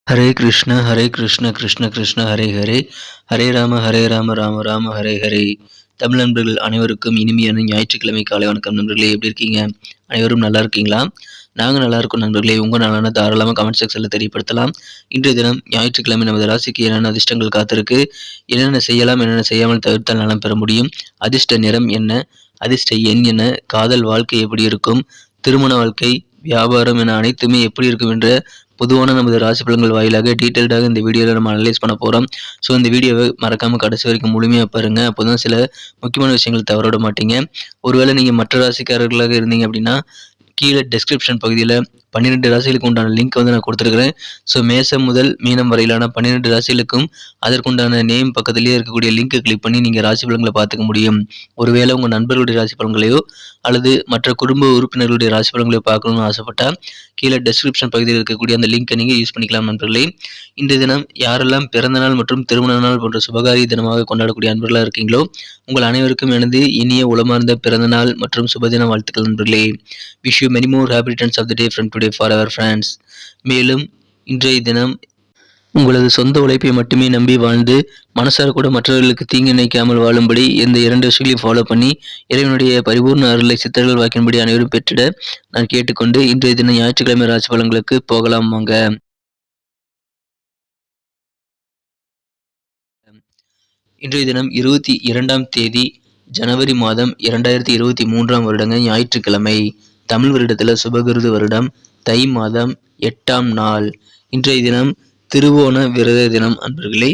ஹரே கிருஷ்ண கிருஷ்ண கிருஷ்ண ஹரே ஹரே, ஹரே ராம ராம ராம ஹரே ஹரே. தமிழ் நண்பர்கள் அனைவருக்கும் இனிமையான ஞாயிற்றுக்கிழமை காலை வணக்கம் நண்பர்களே. எப்படி இருக்கீங்க? அனைவரும் நல்லா இருக்கீங்களா? நாங்கள் நல்லா இருக்கோம் நண்பர்களே. உங்கள் நலனை தாராளமாக கமெண்ட் செக்ஷனில் தெரியப்படுத்தலாம். இன்றைய தினம் ஞாயிற்றுக்கிழமை நமது ராசிக்கு என்னென்ன அதிர்ஷ்டங்கள் காத்திருக்கு, என்னென்ன செய்யலாம், என்னென்ன செய்யாமல் தவிர்த்தால் நலம் பெற முடியும், அதிர்ஷ்ட நிறம் என்ன, அதிர்ஷ்ட எண் என்ன, காதல் வாழ்க்கை எப்படி இருக்கும், திருமண வாழ்க்கை, வியாபாரம் என அனைத்துமே எப்படி இருக்கும் என்ற பொதுவான நமது ராசி பலன்கள் வாயிலாக டீட்டெயில்டாக இந்த வீடியோவில் நம்ம அனலைஸ் பண்ண போகிறோம். ஸோ இந்த வீடியோவை மறக்காமல் கடைசி வரைக்கும் முழுமையாக பாருங்கள். அப்போ தான் சில முக்கியமான விஷயங்கள் தவறவிட மாட்டீங்க. ஒருவேளை நீங்கள் மற்ற ராசிக்காரர்களாக இருந்தீங்க அப்படின்னா கீழே டெஸ்கிரிப்ஷன் பகுதியில் 12 ராசிகளுக்கு உண்டான லிங்க் நான் கொடுத்துருக்கிறேன். ஸோ மேசம் முதல் மீனம் வரையிலான 12 ராசிகளுக்கும் அதற்குண்டான நேம் பக்கத்திலேயே இருக்கக்கூடிய லிங்க்கை கிளிக் பண்ணி நீங்கள் ராசி பலன்களை பார்த்துக்க முடியும். ஒருவேளை உங்கள் நண்பர்களுடைய ராசி பலன்களையோ அல்லது மற்ற குடும்ப உறுப்பினர்களுடைய ராசி பலன்களையோ பார்க்கணும்னு ஆசைப்பட்டால் கீழே டெஸ்கிரிப்ஷன் பகுதியில் இருக்கக்கூடிய அந்த லிங்க்கை நீங்கள் யூஸ் பண்ணிக்கலாம் நண்பர்களே. இந்த தினம் யாரெல்லாம் பிறந்த நாள் மற்றும் திருமண நாள் போன்ற சுபகாரிய தினமாக கொண்டாடக்கூடிய நண்பர்களாக இருக்கீங்களோ உங்கள் அனைவருக்கும் எனது இனிய உளமார்ந்த பிறந்த நாள் மற்றும் சுபதின வாழ்த்துக்கள் நண்பர்களே. Wish you many more happy returns of the day from today for our friends. மேலும் இன்றைய தினம் உங்களது சொந்த உழைப்பை மட்டுமே நம்பி வாழ்ந்து மனசார கூட மற்றவர்களுக்கு தீங்கு நினைக்காமல் வாழும்படி இந்த 2 விஷயங்களையும் ஃபாலோ பண்ணி இறைவனுடைய பரிபூர்ண அருளை சித்தர்கள் வாக்கின்படி அனைவரும் பெற்றிட நான் கேட்டுக்கொண்டு இன்றைய தினம் ஞாயிற்றுக்கிழமை ராசி பலன்களுக்கு போகலாம் வாங்க. இன்றைய தினம் 22ஆம் தேதி ஜனவரி மாதம் 2023ஆம் வருடங்க ஞாயிற்றுக்கிழமை. தமிழ் வருடத்தில் சுபகிருது வருடம் தை மாதம் 8ஆம் நாள். இன்றைய தினம் திருவோண விரத தினம் அன்பர்களே.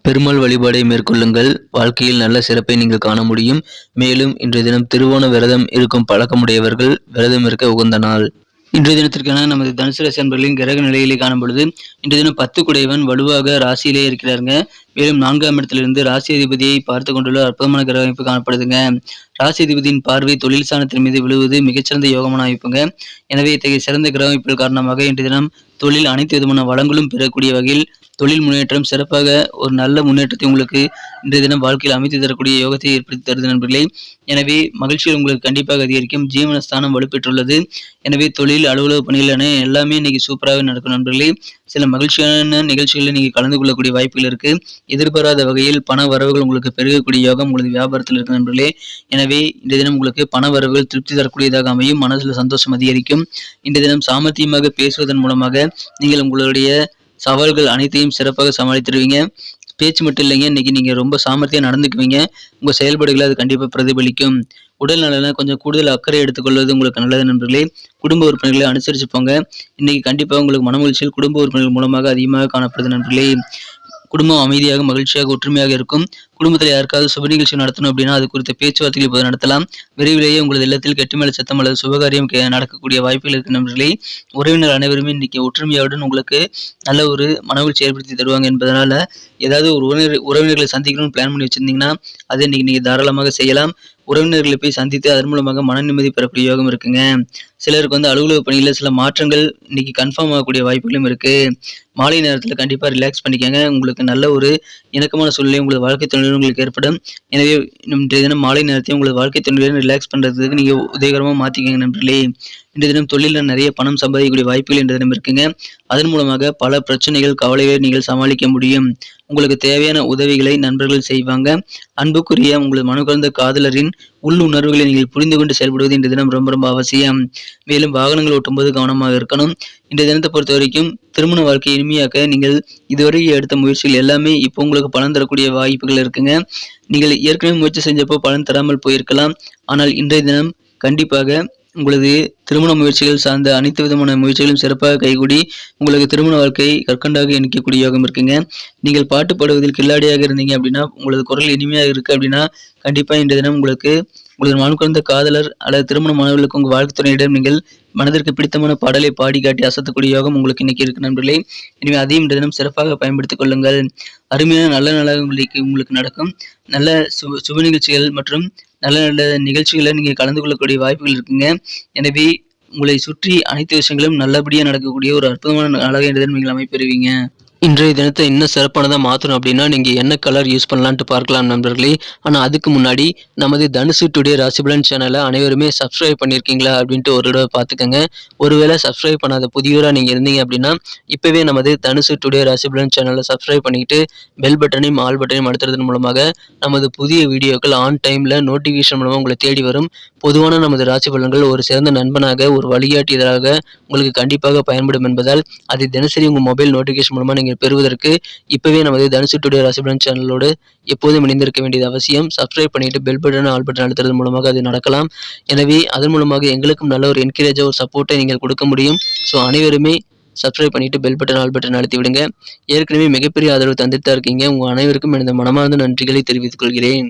பெருமாள் வழிபாடை மேற்கொள்ளுங்கள், வாழ்க்கையில் நல்ல சிறப்பை நீங்கள் காண முடியும். மேலும் இன்றைய தினம் திருவோண விரதம் இருக்கும் பழக்கமுடையவர்கள் விரதம் இருக்க உகந்த நாள். இன்றைய தினத்திற்கான நமது தனுசு ராசி அன்பர்களின் கிரக நிலையிலே காணும் பொழுது இன்றைய தினம் 10 குடையவன் வலுவாக ராசியிலே இருக்கிறாருங்க. மேலும் 4ஆம் இடத்திலிருந்து ராசி அதிபதியை பார்த்து கொண்டுள்ள அற்புதமான கிரக அமைப்பு காணப்படுதுங்க. ராசி அதிபதியின் பார்வை தொழில் ஸ்தானத்தின் மீது விழுவது மிகச்சிறந்த யோகமான அமைப்புங்க. எனவே இத்தகைய சிறந்த கிரக அமைப்புகள் காரணமாக இன்றைய தினம் தொழில் அனைத்து விதமான வளங்களும் பெறக்கூடிய வகையில் தொழில் முன்னேற்றம் சிறப்பாக ஒரு நல்ல முன்னேற்றத்தை உங்களுக்கு இன்றைய தினம் வாழ்க்கையில் அமைத்து தரக்கூடிய யோகத்தை ஏற்படுத்தி தருது நண்பர்களே. எனவே மகிழ்ச்சிகள் உங்களுக்கு கண்டிப்பாக அதிகரிக்கும். ஜீவனஸ்தானம் வலுப்பெற்றுள்ளது. எனவே தொழில் அலுவலக பணிகள் எல்லாமே இன்னைக்கு சூப்பராக நடக்கும் நண்பர்களே. சில மகிழ்ச்சியான நிகழ்ச்சிகளில் நீங்கள் கலந்து கொள்ளக்கூடிய வாய்ப்புகள் இருக்கு. எதிர்பாராத வகையில் பண வரவுகள் உங்களுக்கு பெருகக்கூடிய யோகம் உங்களது வியாபாரத்தில் இருக்கு நண்பர்களே. எனவே இன்றைய தினம் உங்களுக்கு பண வரவுகள் திருப்தி தரக்கூடியதாக அமையும். மனதில் சந்தோஷம் அதிகரிக்கும். இன்றைய தினம் சாமர்த்தியமாக பேசுவதன் மூலமாக நீங்கள் உங்களுடைய சவால்கள் அனைத்தையும் சிறப்பாக சமாளித்துருவீங்க. பேச்சு மட்டும் இல்லைங்க, இன்னைக்கு நீங்க ரொம்ப சாமர்த்தியம் நடந்துக்குவீங்க. உங்க செயல்பாடுகளை அது கண்டிப்பா பிரதிபலிக்கும். உடல் நலனை கொஞ்சம் கூடுதல் அக்கறை எடுத்துக்கொள்வது உங்களுக்கு நல்லது நண்பர்களே. குடும்ப உறுப்பினர்களை அனுசரிச்சு போங்க. இன்னைக்கு கண்டிப்பா உங்களுக்கு மனமகிழ்ச்சியில் குடும்ப உறுப்பினர்கள் மூலமாக அதிகமாக காணப்படுது நண்பர்களே. குடும்பம் அமைதியாக மகிழ்ச்சியாக ஒற்றுமையாக இருக்கும். குடும்பத்தில் யாருக்காவது சுப நிகழ்ச்சி நடத்தணும் அப்படின்னா அது குறித்த பேச்சுவார்த்தைகள் இப்போது நடத்தலாம். விரைவிலேயே உங்களது இல்லத்தில் கெட்டுமேல சத்தம் அல்லது சுபகாரியம் நடக்கக்கூடிய வாய்ப்புகள் இருக்கு நண்பர்களே. உறவினர் அனைவருமே இன்னைக்கு ஒற்றுமையாவுடன் உங்களுக்கு நல்ல ஒரு மனமகிழ்ச்சி ஏற்படுத்தி தருவாங்க என்பதனால ஏதாவது ஒரு உறவினர்களை சந்திக்கணும்னு பிளான் பண்ணி வச்சிருந்தீங்கன்னா அதை இன்னைக்கு நீங்க தாராளமாக செய்யலாம். உறவினர்களை போய் சந்தித்து அதன் மூலமாக மன நிம்மதி பெறக்கூடிய யோகம் இருக்குங்க. சிலருக்கு அலுவலக பணியில சில மாற்றங்கள் இன்னைக்கு கன்ஃபார்ம் ஆகக்கூடிய வாய்ப்புகளும் இருக்கு. மாலை நேரத்தில் கண்டிப்பா ரிலாக்ஸ் பண்ணிக்கங்க. உங்களுக்கு நல்ல ஒரு இணக்கமான சூழ்நிலை உங்களது வாழ்க்கை துணையுடன் உங்களுக்கு ஏற்படும். எனவே இன்றைய தினம் மாலை நேரத்தையும் உங்களது வாழ்க்கை துணையுடன் ரிலாக்ஸ் பண்றதுக்கு நீங்க உதயகரமாக மாத்திக்கங்க நண்பர்களே. இன்றைய தினம் தொழிலில் நிறைய பணம் சம்பாதிக்கக்கூடிய வாய்ப்புகள் இன்றைய தினம் இருக்குங்க. அதன் மூலமாக பல பிரச்சனைகள் கவலைகளை நீங்கள் சமாளிக்க முடியும். உங்களுக்கு தேவையான உதவிகளை நண்பர்கள் செய்வாங்க. அன்புக்குரிய உங்களது மனக்குழந்த காதலரின் உள்ளுணர்வுகளை நீங்கள் புரிந்து கொண்டு செயல்படுவது இன்றைய தினம் ரொம்ப ரொம்ப அவசியம். மேலும் வாகனங்கள் ஓட்டும்போது கவனமாக இருக்கணும். இன்றைய தினத்தை பொறுத்த வரைக்கும் திருமண வாழ்க்கை இனிமையாக்க நீங்கள் இதுவரை எடுத்த முயற்சிகள் எல்லாமே இப்போ உங்களுக்கு பலன் தரக்கூடிய வாய்ப்புகள் இருக்குங்க. நீங்கள் ஏற்கனவே முயற்சி செஞ்சப்போ பலன் தராமல் போயிருக்கலாம். ஆனால் இன்றைய தினம் கண்டிப்பாக உங்களது திருமண முயற்சிகள் சார்ந்த அனைத்து விதமான முயற்சிகளும் சிறப்பாக கைகூடி உங்களுக்கு திருமண வாழ்க்கை கற்கண்டாக இணைக்கக்கூடிய யோகம் இருக்குங்க. நீங்கள் பாட்டு பாடுவதில் கில்லாடியாக இருந்தீங்க அப்படின்னா உங்களது குரல் இனிமையாக இருக்கு அப்படின்னா கண்டிப்பா இன்றைய தினம் உங்களுக்கு உங்களது மனம் குழந்த காதலர் அல்லது திருமண மாணவர்களுக்கு உங்கள் வாழ்க்கை துணையிடம் நீங்கள் மனதிற்கு பிடித்தமான பாடலை பாடி காட்டி அசத்தக்கூடிய யோகம் உங்களுக்கு இன்னைக்கு இருக்கு நண்பர்களே. எனவே அதையும் இன்றைய தினம் சிறப்பாக பயன்படுத்திக் கொள்ளுங்கள். அருமையான நல்ல நாளாக உங்களுக்கு நடக்கும். நல்ல சுப நிகழ்ச்சிகள் மற்றும் நல்ல நல்ல நிகழ்ச்சிகளை நீங்கள் கலந்து கொள்ளக்கூடிய வாய்ப்புகள் இருக்குங்க. எனவே உங்களை சுற்றி அனைத்து விஷயங்களும் நல்லபடியாக நடக்கக்கூடிய ஒரு அற்புதமான நாளாக இன்றைய தினம் நீங்கள் அமைப்பெறுவீங்க. இன்றைய தினத்தை இன்னும் சிறப்பானதா மாத்தணும் அப்படின்னா, நீங்க என்ன கலர் யூஸ் பண்ணலான்ட்டு பார்க்கலாம் நண்பர்களே. ஆனா அதுக்கு முன்னாடி நமது தனுசு டுடே ராசிபலன் சேனல அனைவருமே சப்ஸ்கிரைப் பண்ணியிருக்கீங்களா அப்படின்ட்டு ஒரு தடவ பார்த்துக்கங்க. ஒருவேளை சப்ஸ்கிரைப் பண்ணாத புதியவரா நீங்க இருந்தீங்க அப்படின்னா, இப்பவே நமது தனுசு டுடே ராசிபலன் சேனல சப்ஸ்கிரைப் பண்ணிக்கிட்டு, பெல் பட்டனையும், ஆல் பட்டனையும் அழுத்துறதன் மூலமாக நமது புதிய வீடியோக்கள் ஆன் டைம்ல நோட்டிஃபிகேஷன் மூலமா உங்களை தேடி வரும். பொதுவான நமது ராசி பலன்கள் ஒரு சிறந்த நண்பனாக, ஒரு வழிகாட்டியராக உங்களுக்கு கண்டிப்பாக பயன்படும் என்பதால், அதை தினசரி உங்க மொபைல் நோட்டிஃபிகேஷன் மூலமா நீங்க பெறுவதற்கு இப்பவே நமது தனுசு டுடே ராசிபலன் சேனலோடு எப்போதும் இணைந்திருக்க வேண்டியது அவசியம். சப்ஸ்கிரைப் பண்ணிட்டு பெல் பட்டன், ஆல் பட்டன் அழுத்துறது மூலமாக அது நடக்கலாம். எனவே அதன் மூலமாக எங்களுக்கும் நல்ல ஒரு என்கரேஜா ஒரு சப்போர்ட்டை நீங்கள் கொடுக்க முடியும். ஸோ அனைவருமே சப்ஸ்கிரைப் பண்ணிட்டு பெல் பட்டன், ஆல் பட்டன் அழுத்தி விடுங்க. ஏற்கனவே மிகப்பெரிய ஆதரவு தந்துட்டு தான் இருக்கீங்க. உங்க அனைவருக்கும் எனது மனமார்ந்த நன்றிகளை தெரிவித்துக் கொள்கிறேன்.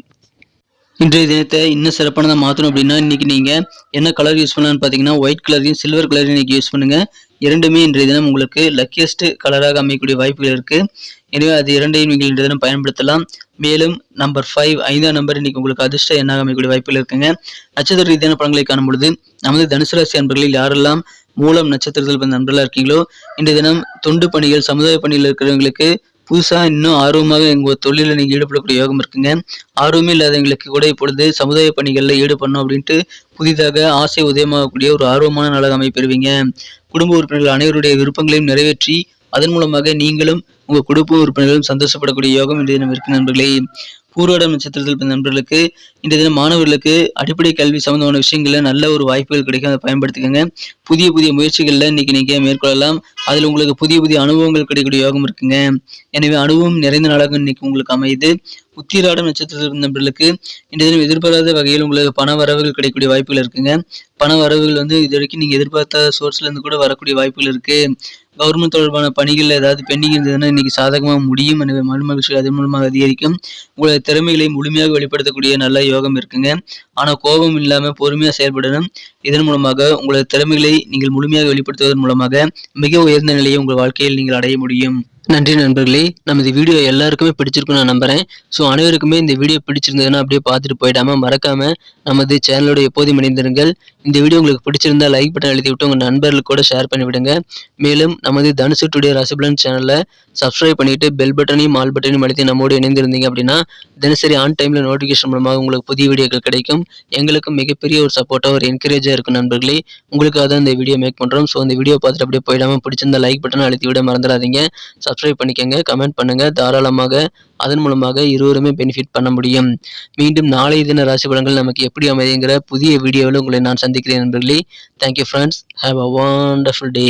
இன்றைய தினத்தை இன்னும் சிறப்பானதா மாத்தணும் அப்படின்னா, இன்னைக்கு நீங்க என்ன கலர் யூஸ் பண்ணலாம்னு பார்த்தீங்கன்னா, ஒயிட் கலரையும், சில்வர் கலரையும் இன்னைக்கு யூஸ் பண்ணுங்க. இரண்டுமே இன்றைய தினம் உங்களுக்கு லக்கியஸ்ட் கலராக அமையக்கூடிய வாய்ப்புகள் இருக்கு. எனவே அது இரண்டையும் நீங்கள் இன்றைய தினம் பயன்படுத்தலாம். மேலும் நம்பர் 5 5ஆம் நம்பர் இன்னைக்கு உங்களுக்கு அதிர்ஷ்ட எண்ணாக அமையக்கூடிய வாய்ப்புகள் இருக்குங்க. நட்சத்திர ரீதியான பலன்களை காணும் பொழுது நமது தனுசு ராசி அன்பர்களில் யாரெல்லாம் மூலம் நட்சத்திரத்தில் பிறந்த நண்பர்களா இருக்கீங்களோ, இன்றைய தினம் தொண்டு பணிகள், சமுதாய பணியில் இருக்கிறவங்களுக்கு புதுசா இன்னும் ஆர்வமாக உங்க தொழில நீங்க ஈடுபடக்கூடிய யோகம் இருக்குங்க. ஆர்வமே இல்லாதவங்களுக்கு கூட இப்பொழுது சமுதாய பணிகள்ல ஈடுபடணும் அப்படின்ட்டு புதிதாக ஆசை உதயமாகக்கூடிய ஒரு ஆர்வமான நாளாக அமைப்பெறுவீங்க. குடும்ப உறுப்பினர்கள் அனைவருடைய விருப்பங்களையும் நிறைவேற்றி அதன் மூலமாக நீங்களும் உங்க குடும்ப உறுப்பினர்களும் சந்தோஷப்படக்கூடிய யோகம் இன்றைய தினம் இருக்கு நண்பர்களே. பூராடம் நட்சத்திரத்தில் பிறந்த நண்பர்களுக்கு இன்றைய தினம் மாணவர்களுக்கு அடிப்படை கல்வி சம்பந்தமான விஷயங்கள்ல நல்ல ஒரு வாய்ப்புகள் கிடைக்கும். அதை பயன்படுத்திக்கங்க. புதிய புதிய முயற்சிகள்ல இன்னைக்கு நீங்க மேற்கொள்ளலாம். அதில் உங்களுக்கு புதிய புதிய அனுபவங்கள் கிடைக்கக்கூடிய யோகம் இருக்குங்க. எனவே அனுபவம் நிறைந்த நாளாக இன்னைக்கு உங்களுக்கு அமையுது. உத்திராடம் நட்சத்திரத்தில் பிறந்த நண்பர்களுக்கு இன்றைய தினம் எதிர்பாராத வகையில் உங்களுக்கு பண வரவுகள் கிடைக்கக்கூடிய வாய்ப்புகள் இருக்குங்க. பண வரவுகள் இது வரைக்கும் நீங்க எதிர்பார்த்த சோர்ஸ்ல இருந்து கூட வரக்கூடிய வாய்ப்புகள் இருக்கு. கவர்மெண்ட் தொடர்பான பணிகள் ஏதாவது பெண்டிங் இருந்ததுன்னா இன்னைக்கு சாதகமாக முடியும். எனவே மகிழ்ச்சி அதன் மூலமாக அதிகரிக்கும். உங்களோட திறமைகளை முழுமையாக வெளிப்படுத்தக்கூடிய நல்ல யோகம் இருக்குங்க. ஆனா கோபம் இல்லாம பொறுமையா செயல்படணும். இதன் மூலமாக உங்களோட திறமைகளை நீங்கள் முழுமையாக வெளிப்படுத்துவதன் மூலமாக மிக உயர்ந்த நிலையை உங்கள் வாழ்க்கையில் நீங்கள் அடைய முடியும். நன்றி நண்பர்களே. நமது வீடியோ எல்லாருக்குமே பிடிச்சிருக்குன்னு நான் நம்புறேன். ஸோ அனைவருக்குமே இந்த வீடியோ பிடிச்சிருந்ததுன்னா அப்படியே பார்த்துட்டு போயிடாம மறக்காம நமது சேனலோட எப்போதும் இணைந்திருங்கள். இந்த வீடியோ உங்களுக்கு பிடிச்சிருந்தா லைக் பட்டன் அழுத்தி விட்டு உங்க நண்பர்களுக்கு கூட ஷேர் பண்ணி விடுங்க. மேலும் நமது தனுசு டுடே ராசிபலன் சேனலை சப்ஸ்கிரைப் பண்ணிட்டு பெல் பட்டனையும், ஆல் பட்டனையும் அழுத்தி நம்மோடு இணைந்திருந்தீங்க அப்படின்னா தினசரி ஆன் டைம்ல நோட்டிஃபிகேஷன் மூலமாக உங்களுக்கு புதிய வீடியோக்கள் கிடைக்கும். எங்களுக்கும் மிகப்பெரிய ஒரு சப்போர்ட்டா ஒரு என்கரேஜா இருக்கும் நண்பர்களே. உங்களுக்காக தான் இந்த வீடியோ மேக் பண்றோம். ஸோ இந்த வீடியோ பார்த்துட்டு அப்படியே போயிடாம பிடிச்சிருந்தா லைக் பட்டனை அழுத்தி விட மறந்துடாதீங்க. சப்ஸ்கிரைப் பண்ணிக்கங்க, கமெண்ட் பண்ணுங்க. தாராளமாக அதன் மூலமாக இருவருமே பெனிஃபிட் பண்ண முடியும். மீண்டும் நாளைய தின ராசி பலன்கள் நமக்கு எப்படி அமையுங்கிற புதிய வீடியோவில் உங்களை நான் சந்திக்கிறேன் நண்பர்களே. Thank you friends. Have a wonderful day.